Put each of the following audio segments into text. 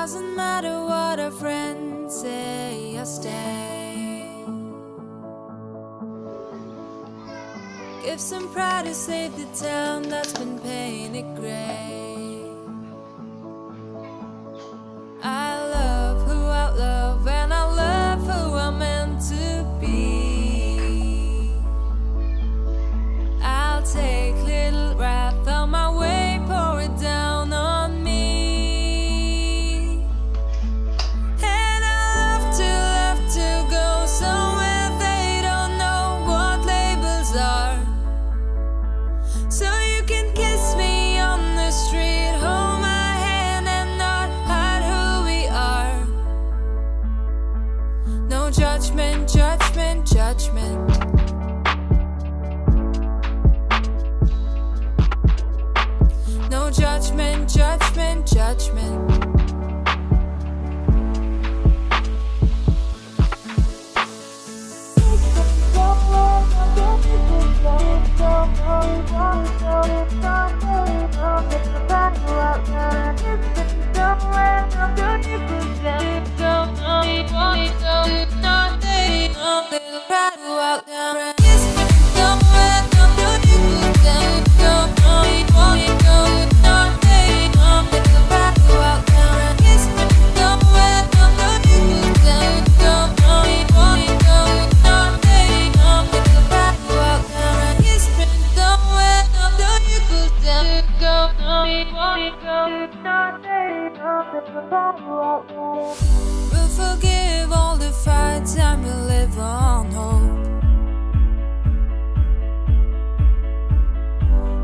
Doesn't matter what our friends say, I'll stay. Give some pride to save the town that's been painted gray. I love who I love, and I love who I'm meant to be. I'll take little wrath on my way, pour it down on me. And I love to go somewhere they don't know what labels are. So you can kiss me on the street, hold my hand and not hide who we are. No judgment, judgment, judgment. No judgment, judgment, judgment. We'll forgive all the fights and we'll live on hope.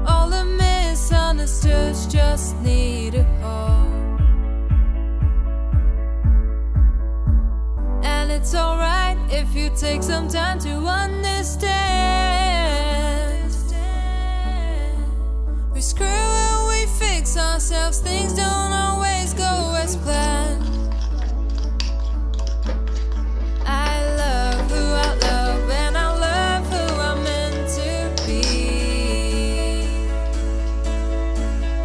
All the misunderstoods just need a home. And it's alright if you take some time to understand. We screw and we fix ourselves, things don't always go as planned. I love who I love, and I love who I'm meant to be.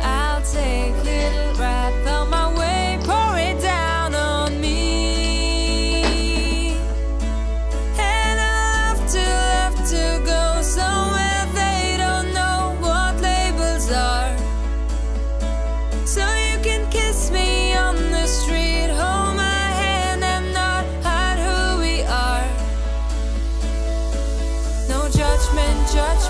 I'll take little wrath on my way, pour it down on me. And I love to go somewhere they don't know what labels are. So you can kiss me on the street, hold my hand and not hide who we are. No judgment, judgment.